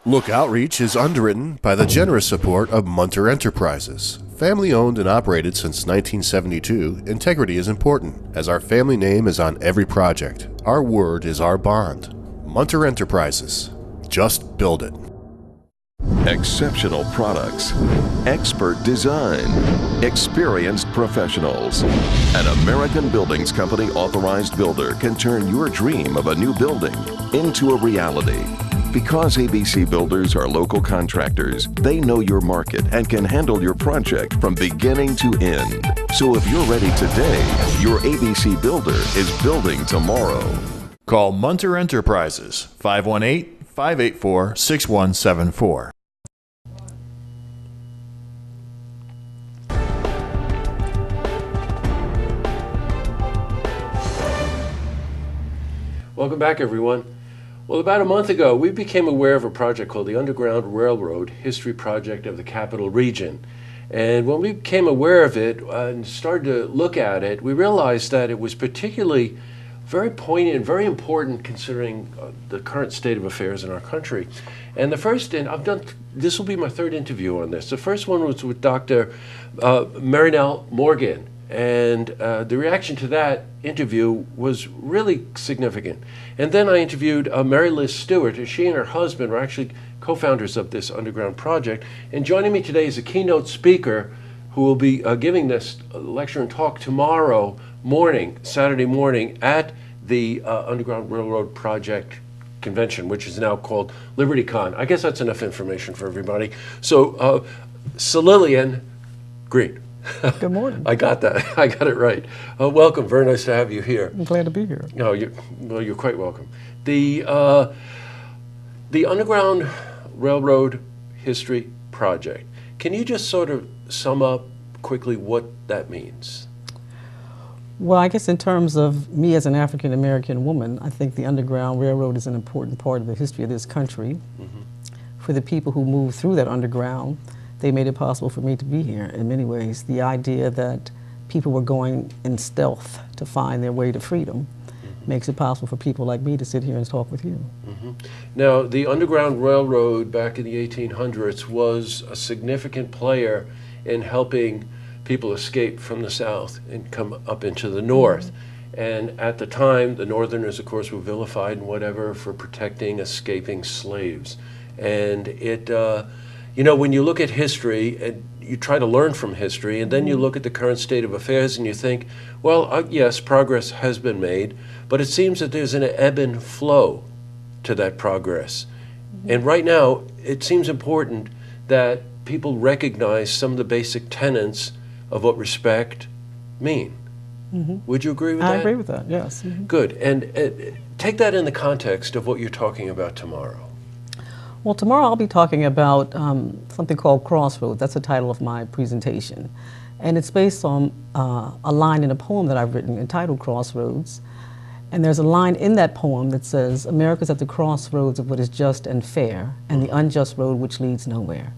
Look Outreach is underwritten by the generous support of Munter Enterprises. Family owned and operated since 1972, integrity is important, as our family name is on every project. Our word is our bond. Munter Enterprises. Just build it. Exceptional products, expert design, experienced professionals. An American Buildings Company authorized builder can turn your dream of a new building into a reality. Because ABC Builders are local contractors, they know your market and can handle your project from beginning to end. So if you're ready today, your ABC Builder is building tomorrow. Call Munter Enterprises, 518-584-6174. Welcome back, everyone. Well, about a month ago, we became aware of a project called the Underground Railroad History Project of the Capital Region. And when we became aware of it and started to look at it, we realized that it was particularly very poignant, very important considering the current state of affairs in our country. And the first, this will be my third interview on this. The first one was with Dr. Marinelle Morgan. And the reaction to that interview was really significant. And then I interviewed Mary Liz Stewart, and she and her husband were actually co-founders of this underground project. And joining me today is a keynote speaker who will be giving this lecture and talk tomorrow morning, Saturday morning, at the Underground Railroad Project Convention, which is now called LibertyCon. I guess that's enough information for everybody. So, CeLillian Green. Good morning. I got that. I got it right. Welcome. Very nice to have you here. I'm glad to be here. No, you're quite welcome. The Underground Railroad History Project. Can you just sort of sum up quickly what that means? Well, I guess in terms of me as an African American woman, I think the Underground Railroad is an important part of the history of this country. Mm-hmm. For the people who moved through that underground, they made it possible for me to be here in many ways. The idea that people were going in stealth to find their way to freedom makes it possible for people like me to sit here and talk with you. Mm-hmm. Now, the Underground Railroad back in the 1800s was a significant player in helping people escape from the South and come up into the North. And at the time, the Northerners, of course, were vilified and whatever for protecting escaping slaves. And it, you know, when you look at history and you try to learn from history, and then you look at the current state of affairs and you think, well, yes, progress has been made, but it seems that there's an ebb and flow to that progress. And right now, it seems important that people recognize some of the basic tenets of what respect mean. Would you agree with that? I agree with that, yes. Good. And take that in the context of what you're talking about tomorrow. Well, tomorrow I'll be talking about something called Crossroads. That's the title of my presentation. And it's based on a line in a poem that I've written entitled Crossroads. And there's a line in that poem that says, America's at the crossroads of what is just and fair, and the unjust road which leads nowhere.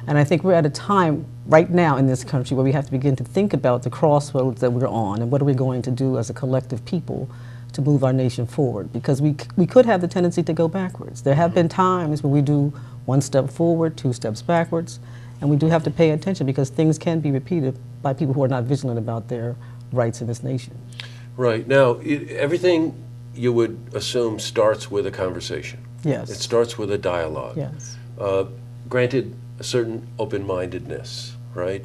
And I think we're at a time right now in this country where we have to begin to think about the crossroads that we're on and what are we going to do as a collective people to move our nation forward, because we could have the tendency to go backwards. There have been times when we do one step forward, two steps backwards, and we do have to pay attention because things can be repeated by people who are not vigilant about their rights in this nation. Right. Now, everything you would assume starts with a conversation. Yes. It starts with a dialogue. Yes. Granted, a certain open-mindedness, right?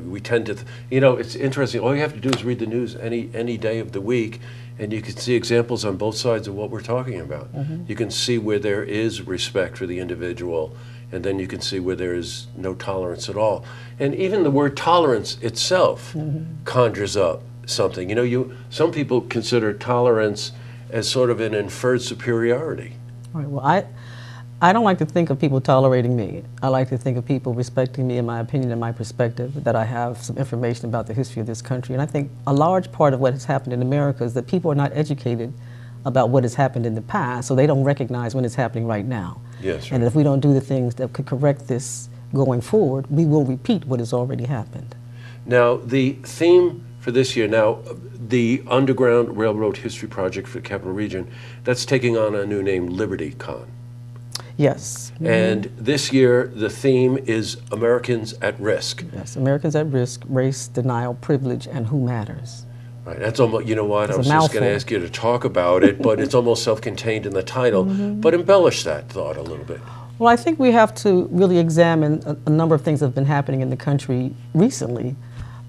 We tend to, you know, it's interesting. All you have to do is read the news any day of the week, and you can see examples on both sides of what we're talking about. You can see where there is respect for the individual, and then you can see where there is no tolerance at all. And even the word tolerance itself conjures up something. You know, some people consider tolerance as sort of an inferred superiority. Right. Well, I don't like to think of people tolerating me. I like to think of people respecting me and my opinion and my perspective, that I have some information about the history of this country. And I think a large part of what has happened in America is that people are not educated about what has happened in the past, so they don't recognize when it's happening right now. Yes. Right. And if we don't do the things that could correct this going forward, we will repeat what has already happened. Now, the theme for this year, now, the Underground Railroad History Project for the Capital Region, that's taking on a new name, LibertyCon. Yes. And this year, the theme is Americans at Risk. Yes, Americans at Risk, Race, Denial, Privilege, and Who Matters. Right, that's almost, you know what, It's I a was just going to mouthful. ask you to talk about it, but it's almost self-contained in the title. But embellish that thought a little bit. Well, I think we have to really examine a number of things that have been happening in the country recently,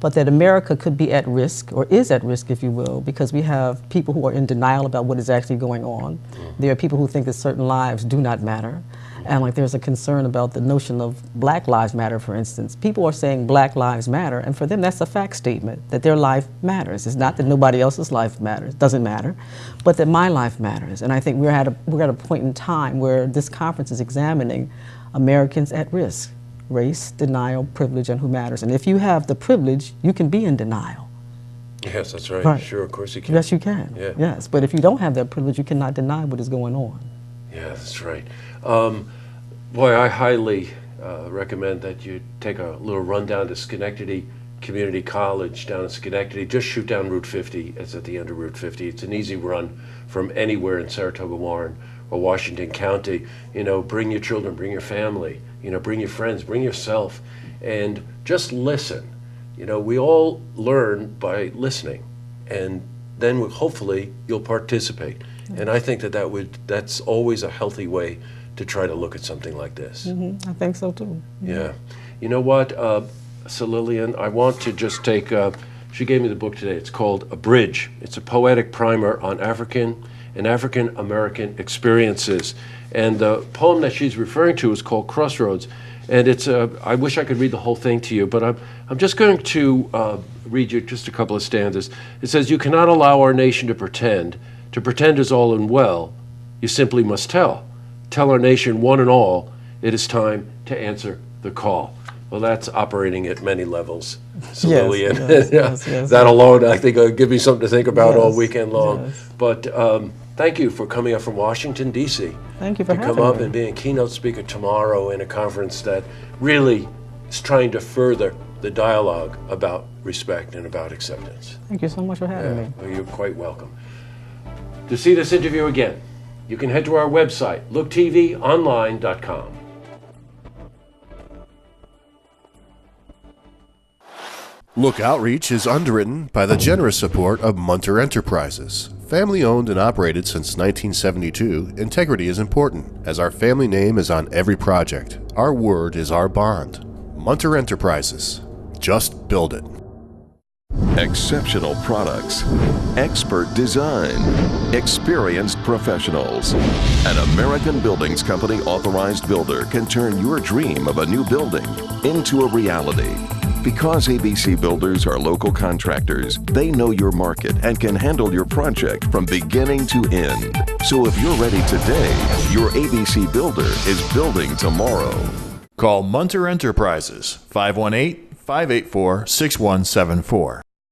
but that America could be at risk, or is at risk, if you will, because we have people who are in denial about what is actually going on. There are people who think that certain lives do not matter. And like there's a concern about the notion of Black Lives Matter, for instance. People are saying Black Lives Matter, and for them that's a fact statement, that their life matters. It's not that nobody else's life matters, doesn't matter, but that my life matters. And I think we're at a point in time where this conference is examining Americans at risk, race, denial, privilege, and who matters. And if you have the privilege, you can be in denial. Yes, that's right. Right. Sure, of course you can. Yes, you can. Yeah. Yes, but if you don't have that privilege, you cannot deny what is going on. Yeah, that's right. Boy, I highly recommend that you take a little run down to Schenectady Community College down in Schenectady. Just shoot down Route 50. It's at the end of Route 50. It's an easy run from anywhere in Saratoga, Warren, or Washington County. You know, bring your children, bring your family, you know, bring your friends, bring yourself, and just listen. You know, we all learn by listening, and then hopefully you'll participate. And I think that's always a healthy way to try to look at something like this. I think so too. Yeah. You know what, CeLillian, I want to just take, she gave me the book today. It's called A Bridge. It's a poetic primer on African and African American experiences. And the poem that she's referring to is called Crossroads. And it's, I wish I could read the whole thing to you, but I'm just going to read you just a couple of stanzas. It says, "You cannot allow our nation to pretend. To pretend is all and well. You simply must tell. Tell our nation, one and all, it is time to answer the call." Well, that's operating at many levels, CeLillian. Yes, That alone, I think, will give me something to think about all weekend long. Yes. But thank you for coming up from Washington, D.C. Thank you for to having come up me. and be a keynote speaker tomorrow in a conference that really is trying to further the dialogue about respect and about acceptance. Thank you so much for having me. Well, you're quite welcome. To see this interview again, you can head to our website, looktvonline.com. Look Outreach is underwritten by the generous support of Munter Enterprises. Family owned and operated since 1972, integrity is important, as our family name is on every project. Our word is our bond. Munter Enterprises. Just build it. Exceptional products, expert design, experienced professionals. An American Buildings Company authorized builder can turn your dream of a new building into a reality. Because ABC Builders are local contractors, they know your market and can handle your project from beginning to end. So if you're ready today, your ABC Builder is building tomorrow. Call Munter Enterprises, 518-584-6174.